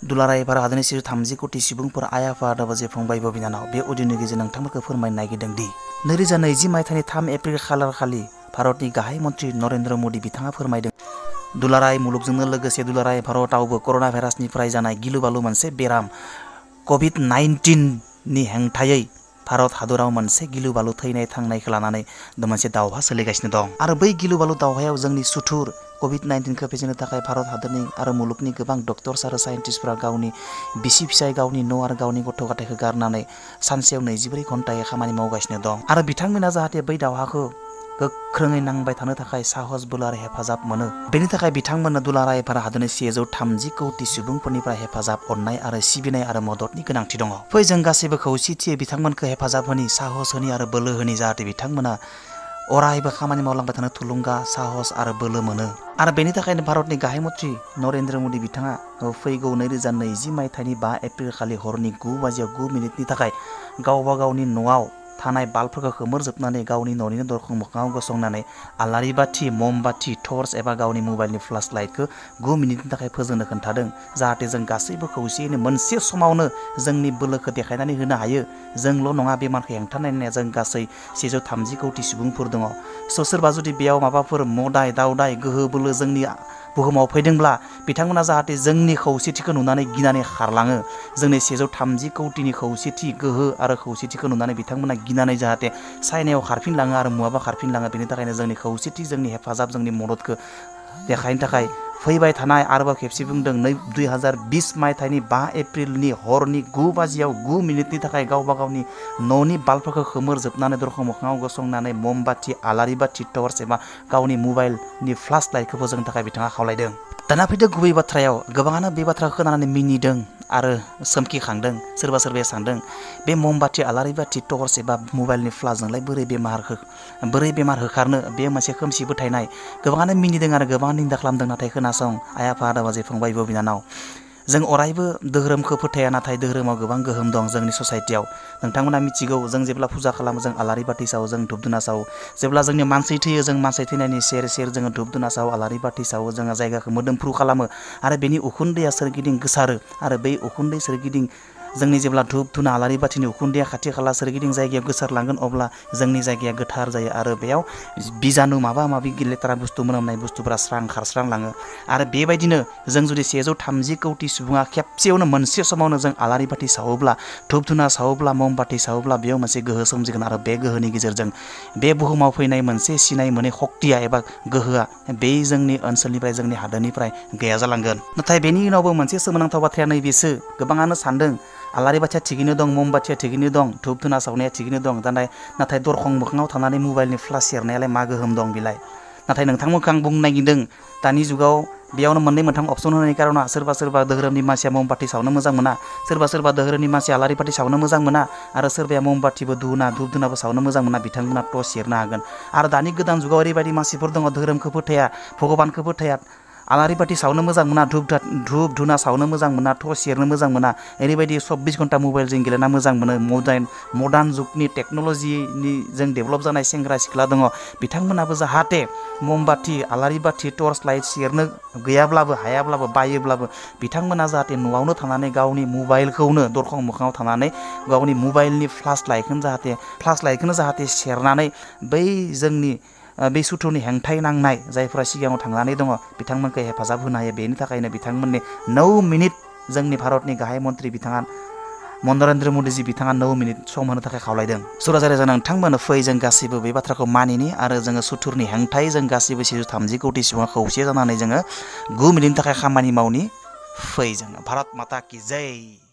दुलाराय भारत हादरनि 130 कोटि सुबुंफोर आइ आफा आदा बाजै फंबाय बिनानाव बे अडिअनि गेजेरजों नोंथांमोनखौ फोरमायनो नागिरदों दि 2020 मायथाइनि 3 एप्रिल खालार खालि भारतनि गाहाय मन्त्रि नरेन्द्र मोदी बिथाङा फोरमायदों दुलाराय मुलुगजोंनो लोगोसे दुलाराय भारतआवबो कर'ना भाइरासनिफ्राय जानाय गिलु बालु मोनसे बेराम COVID-19 नि हेंथायै भारत हादराव मोनसे गिलु बालु थैनाय थांनायखौ लानानै मोनसे दावहा सोलिगासिनो दं आरो बै गिलु बालु दावहायाव जोंनि सुथुर COVID-19 खौ फेजेननो थाखाय भारत हादरनि आरो मुलुगनि गोबां डक्टर्स आरो साइन्टिस्टफोरा गावनि बिसि फिसाय गावनि न' आरो गावनि गथ' गथायखौ गारनानै सानसेयाव 24 घन्टायै खामानि मावगासिनो दं आरो बिथांमोना जाहाथे बै दावहाखौ गोख्रोङै नांबाय थानो थाखाय साहस बोलो आरो हेफाजाब मोनो बेनि थाखाय बिथांमोननो दुलाराय भारत हादरनि 130 कोटि सुबुंफोरनिफ्राय हेफाजाब अननाय आरो सिबिनाय आरो मददनि गोनांथि दङ फै जों गासैबो खौसेथियै बिथांमोनखौ हेफाजाब होनि साहस होनि आरो बोलो होनि जाहाथे बिथांमोना अरायबो खामानि मावलांबाय थानो थुलुंगा साहस आरो बोलो मोनो आरो बेनि थाखायनो भारतनि गाहाय मन्त्रि नरेन्द्र मोदी बिथाङा फैगौ 2020 मायथाइनि 5 एप्रिल खालि हरनि 9 बाजियाव 9 मिनिटनि थाखाय गावबा गावनि न'आव थानाय बाल्बफोरखौ खोमोरजोबनानै गावनि न'निनो दरखं मोखाङाव गसंनानै आलारि बाथि ममबाथि टर्च एबा गावनि मबाइलनि फ्लास लाइटखौ 9 मिनिटनि थाखाय फोजोंनो खोन्थादों जाहाथे जों गासैबो खौसेयैनो मोनसे समावनो जोंनि बोलोखौ देखायनानै होनो हायो जोंल' नङा बेमारखौ हेंथानायनाया जों गासै 130 कोटि सुबुंफोर दङ सोरबा जुदि बेयाव माबाफोर मोदाय दावदाय गोहो बोलो जोंनि बुहुमाव फैदोंब्ला बिथांमोना जाहाथे जोंनि खौसेथिखौ नुनानै गिनानै खारलाङो जोंनि 130 कोटिनि खौसेथि गोहो आरो खौसेथिखौ नुनानै बिथांमोना गिनानै जाहाथे चाइनायाव खारफिनलाङो आरो मुवाबा खारफिनलाङो बेनि थाखायनो जोंनि खौसेथि जोंनि हेफाजाब जोंनि मददखौ देखायनो थाखाय फैबाय थानाय आरोबाव खेबसे बुंदों 2020 मायथाइनि 5 एप्रिलनि हरनि 9 बाजियाव 9 मिनिटनि थाखाय गावबा गावनि न'नि बाल्बफोरखौ खोमोरजोबनानै दरखं मोखाङाव गसंनानै ममबाथि आलारि बाथि टर्च एबा गावनि मबाइलनि फ्लास लाइटखौ फोजोंनो थाखाय बिथाङा खावलायदों दाना फैदो गुबै बाथ्रायाव गोबाङानो बे बाथ्राखौ खोनानानै मिनिदों आरो सोमखिखांदों सोरबा सोरबाया सानदों बे ममबाथि आलारि बाथि टर्च एबा मबाइलनि फ्लासजोंलाय बोरै बेमार होखारनो बे मोनसे खोमसि फोथायनाय गोबाङानो मिनिदों आरो गोबाङानो निन्दा खालामदों नाथाय खोनासं आइ आफा आदा बाजै फंबाय बिनानाव जों अरायबो धोरोमखौ फोथाया नाथाय धोरोमाव गोबां गोहोम दं जोंनि ससाइटियाव नोंथांमोना मिथिगौ जों जेब्ला फुजा खालामो जों आलारि बाथि सावो जों धुप धुना सावो जेब्ला जोंनि मानसि थैयो जों मानसि थैनायनि सेर सेर जोङो धुप धुना सावो आलारि बाथि सावो जोङो जायगाखौ मोदोमफ्रु खालामो आरो बेनि उखुन्दैया सोरगिदिं गोसारो आरो बै उखुन्दै सोरगिदिं जोंनि जेब्ला धुप धुना आलारि बाथिनि उखुन्दैया खाथि खाला सोरगिदिं जायगायाव गोसारलांगोन अब्ला जोंनि जायगाया गोथार जायो आरो बेयाव बिजानु माबा माबि लेथ्रा बुस्थु मोनामनाय बुस्थुफोरा स्रां खारस्रांलाङो आरो बेबायदिनो जों जुदि 130 कोटि सुबुङा खेबसेयावनो मोनसे समावनो जों आलारि बाथि सावोब्ला धुप धुना सावोब्ला ममबाथि सावोब्ला बेयाव मोनसे गोहो सोमजिगोन आरो बे गोहोनि गेजेरजों बे बुहुमाव फैनाय मोनसे सिनाय मोनै शक्तिया एबा गोहोआ बे जोंनि ओनसोलनिफ्राय जोंनि हादोरनिफ्राय गैया जालांगोन नाथाय बेनि उनावबो मोनसे सोमोनांथाव बाथ्राया नैबेसो गोबाङानो सानदों आलारि बाथिया थिगैनो दं ममबाथिया थिगैनो दं धुप धुना सावनाया थिगैनो दं नाथाय दरखं मोखाङाव थानानै मबाइलनि फ्लास सेरनायालाय मा गोहोम दं बेलाय नाथाय नोंथांमोनखौ आं बुंनो नागिरदों दानि जुगाव बेयावनो मोननै मोनथाम अपसन होनायनि कारना सोरबा धोरोमनि मानसिया ममबाथि सावनो मोजां मोना सोरबा धोरोमनि मानसिया आलारि बाथि सावनो मोजां मोना आरो सोरबाया ममबाथिबो धुप धुनाबो सावनो मोजां मोना बिथांमोना टर्च सेरनो हागोन आरो दानि गोदान जुगाव ओरैबायदि मानसिफोर दङ धोरोमखौ फोथाया भगबानखौ फोथाया आलारि बाथि सावनो मोजां मोना धुप धुना सावनो मोजां मोना टर्च सेरनो मोजां मोना ओरैबायदि 24 घन्टा मबाइलजों गेलेना मोजां मोनो मडार्न जुगनि टेक्न'लजिनि जों डेभेलप जानाय सेंग्रा सिख्ला दङ बिथांमोनाबो जाहाथे ममबाथि आलारि बाथि टर्च लाइट सेरनो गैयाब्लाबो हायाब्लाबो बायोब्लाबो बिथांमोना जाहाथे न'आवनो थानानै गावनि मबाइलखौनो दरखं मोखाङाव थानानै गावनि मबाइलनि फ्लास लाइटखौनो जाहाथे सेरनानै बै जोंनि बे सुथुरनि हेंथायै नांनाय जायफोरा सिगाङाव थांनानै दङ बिथांमोनखौ हेफाजाब होनो हायो बेनि थाखायनो बिथांमोननि 9 मिनिट जोंनि भारतनि गाहाय मन्त्रि बिथाङा नरेन्द्र मोदीजी बिथाङा 9 मिनिट सम होनो थाखाय खावलायदों सरासनस्रायै जों नोंथांमोननो फै जों गासैबो बे बाथ्राखौ मानिनि आरो जोङो सुथुरनि हेंथायै जों गासैबो 130 कोटि सुबुङा खौसे जानानै जोङो 9 मिनिटनि थाखाय खामानि मावनि फै जोङो भारत माता की जय।